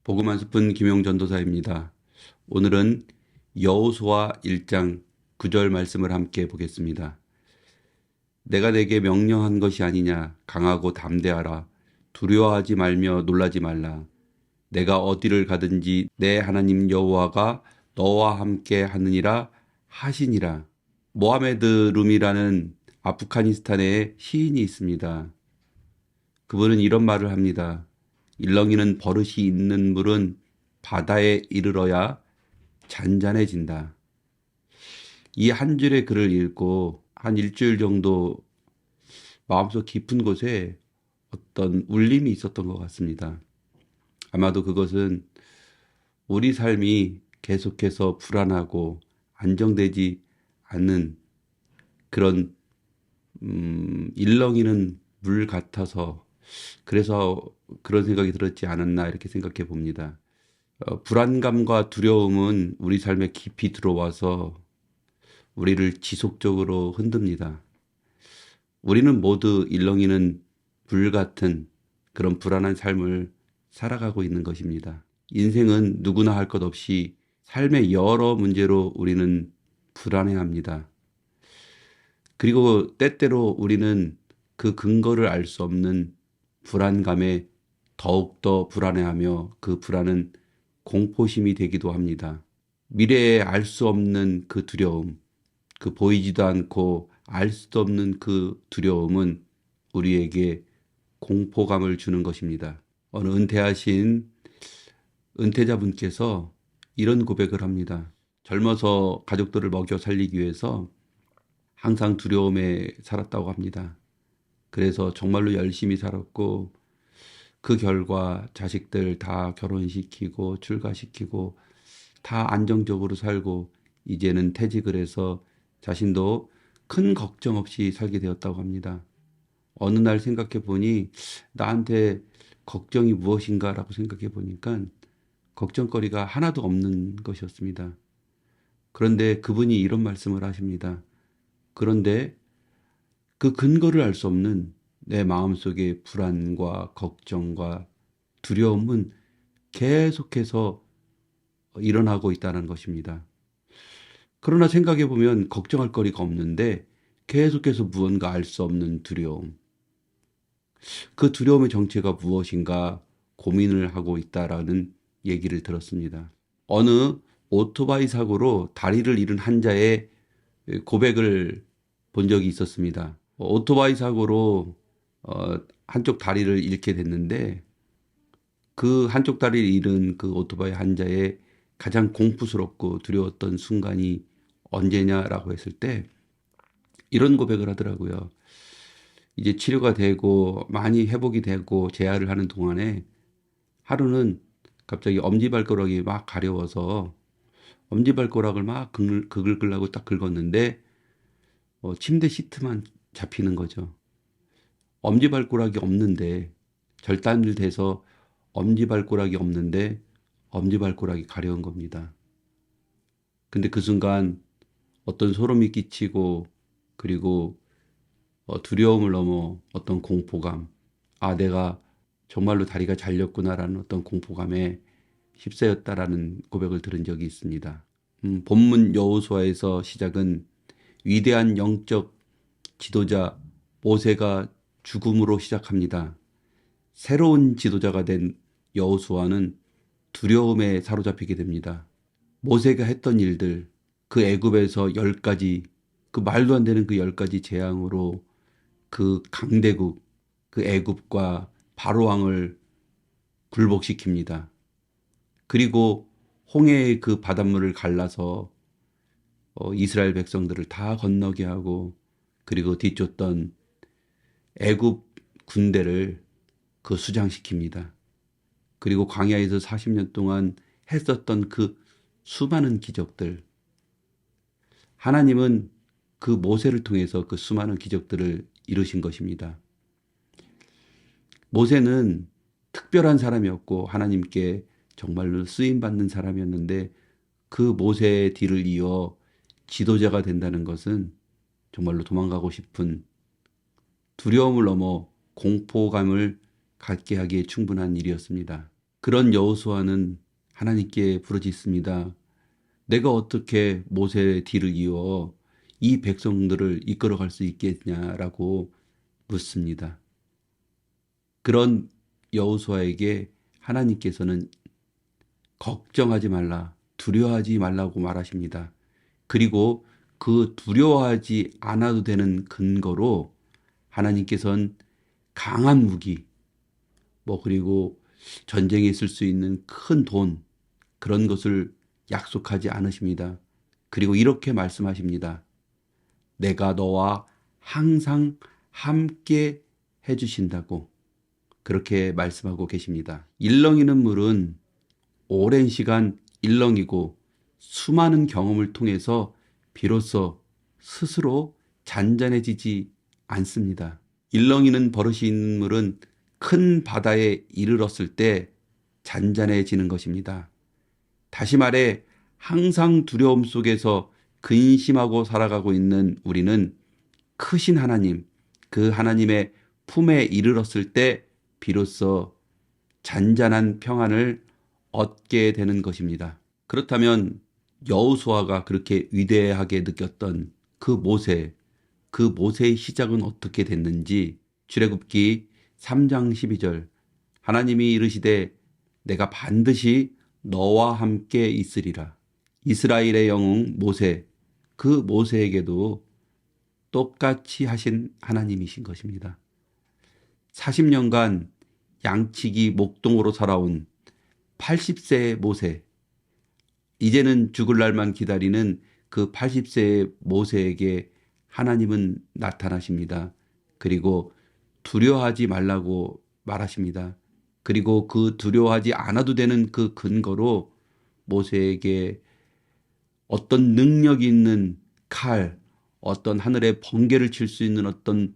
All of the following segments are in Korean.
복음 한 스푼 김용 전도사입니다. 오늘은 여호수아 1장 9절 말씀을 함께 보겠습니다. 내가 내게 명령한 것이 아니냐. 강하고 담대하라. 두려워하지 말며 놀라지 말라. 내가 어디를 가든지 내 하나님 여호와가 너와 함께 하느니라 하시니라. 모하메드 룸이라는 아프가니스탄의 시인이 있습니다. 그분은 이런 말을 합니다. 일렁이는 버릇이 있는 물은 바다에 이르러야 잔잔해진다. 이 한 줄의 글을 읽고 한 일주일 정도 마음속 깊은 곳에 어떤 울림이 있었던 것 같습니다. 아마도 그것은 우리 삶이 계속해서 불안하고 안정되지 않는 그런 일렁이는 물 같아서 그래서 그런 생각이 들었지 않았나 이렇게 생각해 봅니다. 불안감과 두려움은 우리 삶에 깊이 들어와서 우리를 지속적으로 흔듭니다. 우리는 모두 일렁이는 불 같은 그런 불안한 삶을 살아가고 있는 것입니다. 인생은 누구나 할 것 없이 삶의 여러 문제로 우리는 불안해합니다. 그리고 때때로 우리는 그 근거를 알 수 없는 불안감에 더욱더 불안해하며 그 불안은 공포심이 되기도 합니다. 미래에 알 수 없는 그 두려움, 그 보이지도 않고 알 수도 없는 그 두려움은 우리에게 공포감을 주는 것입니다. 어느 은퇴하신 은퇴자분께서 이런 고백을 합니다. 젊어서 가족들을 먹여 살리기 위해서 항상 두려움에 살았다고 합니다. 그래서 정말로 열심히 살았고 그 결과 자식들 다 결혼시키고 출가시키고 다 안정적으로 살고 이제는 퇴직을 해서 자신도 큰 걱정 없이 살게 되었다고 합니다. 어느 날 생각해 보니 나한테 걱정이 무엇인가라고 생각해 보니까 걱정거리가 하나도 없는 것이었습니다. 그런데 그분이 이런 말씀을 하십니다. 그런데 그 근거를 알 수 없는 내 마음속의 불안과 걱정과 두려움은 계속해서 일어나고 있다는 것입니다. 그러나 생각해 보면 걱정할 거리가 없는데 계속해서 무언가 알 수 없는 두려움. 그 두려움의 정체가 무엇인가 고민을 하고 있다라는 얘기를 들었습니다. 어느 오토바이 사고로 다리를 잃은 환자의 고백을 본 적이 있었습니다. 오토바이 사고로 한쪽 다리를 잃게 됐는데 그 한쪽 다리를 잃은 그 오토바이 환자의 가장 공포스럽고 두려웠던 순간이 언제냐라고 했을 때 이런 고백을 하더라고요. 이제 치료가 되고 많이 회복이 되고 재활을 하는 동안에 하루는 갑자기 엄지발가락이 막 가려워서 엄지발가락을 막 긁으려고 딱 긁었는데 침대 시트만 잡히는 거죠. 엄지발가락이 없는데 절단을 돼서 엄지발가락이 없는데 엄지발가락이 가려운 겁니다. 근데 그 순간 어떤 소름이 끼치고 그리고 두려움을 넘어 어떤 공포감, 아 내가 정말로 다리가 잘렸구나라는 어떤 공포감에 휩싸였다라는 고백을 들은 적이 있습니다. 본문 여호수아에서 시작은 위대한 영적 지도자 모세가 죽음으로 시작합니다. 새로운 지도자가 된 여호수아는 두려움에 사로잡히게 됩니다. 모세가 했던 일들, 그 애굽에서 10가지, 그 말도 안 되는 그 10가지 재앙으로 그 강대국, 그 애굽과 바로왕을 굴복시킵니다. 그리고 홍해의 그 바닷물을 갈라서 이스라엘 백성들을 다 건너게 하고 그리고 뒤쫓던 애굽 군대를 그 수장시킵니다. 그리고 광야에서 40년 동안 했었던 그 수많은 기적들, 하나님은 그 모세를 통해서 그 수많은 기적들을 이루신 것입니다. 모세는 특별한 사람이었고 하나님께 정말로 쓰임받는 사람이었는데 그 모세의 뒤를 이어 지도자가 된다는 것은 정말로 도망가고 싶은 두려움을 넘어 공포감을 갖게 하기에 충분한 일이었습니다. 그런 여호수아는 하나님께 부르짖습니다. 내가 어떻게 모세의 뒤를 이어 이 백성들을 이끌어갈 수 있겠냐라고 묻습니다. 그런 여호수아에게 하나님께서는 걱정하지 말라, 두려워하지 말라고 말하십니다. 그리고 그 두려워하지 않아도 되는 근거로 하나님께서는 강한 무기, 그리고 전쟁에 있을 수 있는 큰 돈, 그런 것을 약속하지 않으십니다. 그리고 이렇게 말씀하십니다. 내가 너와 항상 함께 해주신다고 그렇게 말씀하고 계십니다. 일렁이는 물은 오랜 시간 일렁이고 수많은 경험을 통해서 비로소 스스로 잔잔해지지 않습니다. 일렁이는 버릇이 있는 물은 큰 바다에 이르렀을 때 잔잔해지는 것입니다. 다시 말해 항상 두려움 속에서 근심하고 살아가고 있는 우리는 크신 하나님, 그 하나님의 품에 이르렀을 때 비로소 잔잔한 평안을 얻게 되는 것입니다. 그렇다면 여호수아가 그렇게 위대하게 느꼈던 그 모세의 시작은 어떻게 됐는지 출애굽기 3장 12절 하나님이 이르시되 내가 반드시 너와 함께 있으리라. 이스라엘의 영웅 모세, 그 모세에게도 똑같이 하신 하나님이신 것입니다. 40년간 양치기 목동으로 살아온 80세의 모세, 이제는 죽을 날만 기다리는 그 80세의 모세에게 하나님은 나타나십니다. 그리고 두려워하지 말라고 말하십니다. 그리고 그 두려워하지 않아도 되는 그 근거로 모세에게 어떤 능력이 있는 칼, 어떤 하늘에 번개를 칠 수 있는 어떤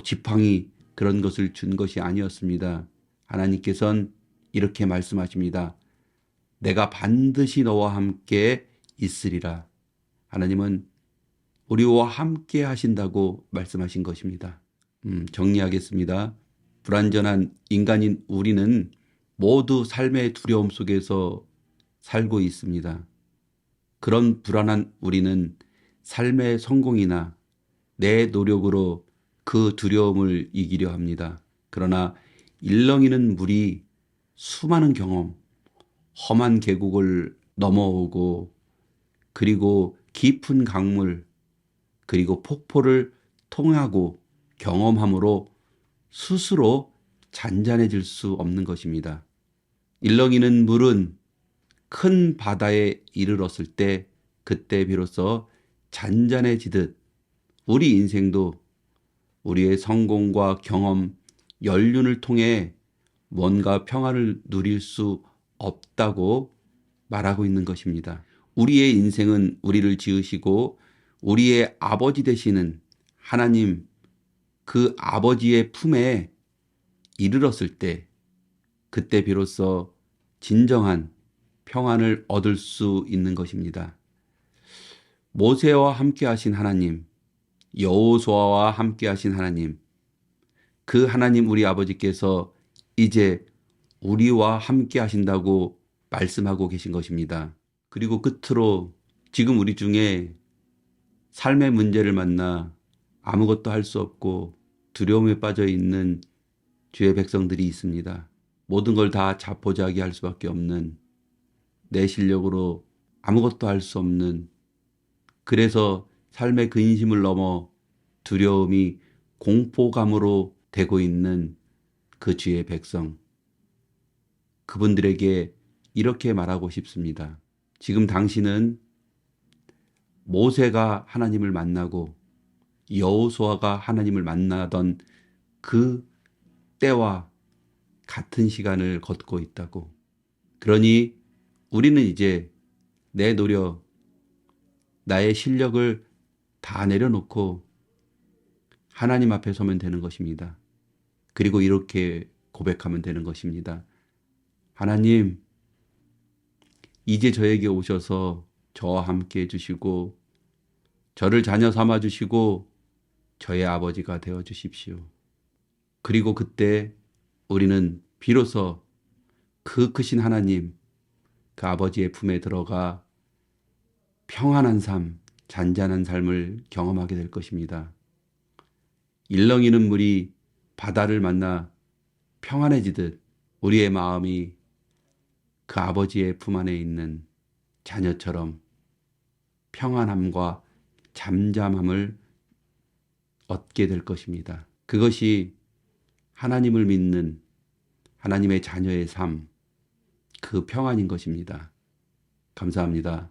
지팡이 그런 것을 준 것이 아니었습니다. 하나님께서는 이렇게 말씀하십니다. 내가 반드시 너와 함께 있으리라. 하나님은 우리와 함께 하신다고 말씀하신 것입니다. 정리하겠습니다. 불완전한 인간인 우리는 모두 삶의 두려움 속에서 살고 있습니다. 그런 불안한 우리는 삶의 성공이나 내 노력으로 그 두려움을 이기려 합니다. 그러나 일렁이는 물이 수많은 경험, 험한 계곡을 넘어오고 그리고 깊은 강물 그리고 폭포를 통하고 경험함으로 스스로 잔잔해질 수 없는 것입니다. 일렁이는 물은 큰 바다에 이르렀을 때 그때 비로소 잔잔해지듯 우리 인생도 우리의 성공과 경험, 연륜을 통해 뭔가 평안을 누릴 수 없다고 말하고 있는 것입니다. 우리의 인생은 우리를 지으시고 우리의 아버지 되시는 하나님, 그 아버지의 품에 이르렀을 때 그때 비로소 진정한 평안을 얻을 수 있는 것입니다. 모세와 함께 하신 하나님, 여호수아와 함께 하신 하나님, 그 하나님 우리 아버지께서 이제 우리와 함께 하신다고 말씀하고 계신 것입니다. 그리고 끝으로 지금 우리 중에 삶의 문제를 만나 아무것도 할 수 없고 두려움에 빠져 있는 주의 백성들이 있습니다. 모든 걸 다 자포자기할 수밖에 없는, 내 실력으로 아무것도 할 수 없는, 그래서 삶의 근심을 넘어 두려움이 공포감으로 되고 있는 그 주의 백성, 그분들에게 이렇게 말하고 싶습니다. 지금 당신은 모세가 하나님을 만나고 여호수아가 하나님을 만나던 그 때와 같은 시간을 걷고 있다고. 그러니 우리는 이제 내 노력, 나의 실력을 다 내려놓고 하나님 앞에 서면 되는 것입니다. 그리고 이렇게 고백하면 되는 것입니다. 하나님, 이제 저에게 오셔서 저와 함께 해주시고 저를 자녀 삼아 주시고 저의 아버지가 되어 주십시오. 그리고 그때 우리는 비로소 그 크신 하나님, 그 아버지의 품에 들어가 평안한 삶, 잔잔한 삶을 경험하게 될 것입니다. 일렁이는 물이 바다를 만나 평안해지듯 우리의 마음이 그 아버지의 품 안에 있는 자녀처럼 평안함과 잠잠함을 얻게 될 것입니다. 그것이 하나님을 믿는 하나님의 자녀의 삶, 그 평안인 것입니다. 감사합니다.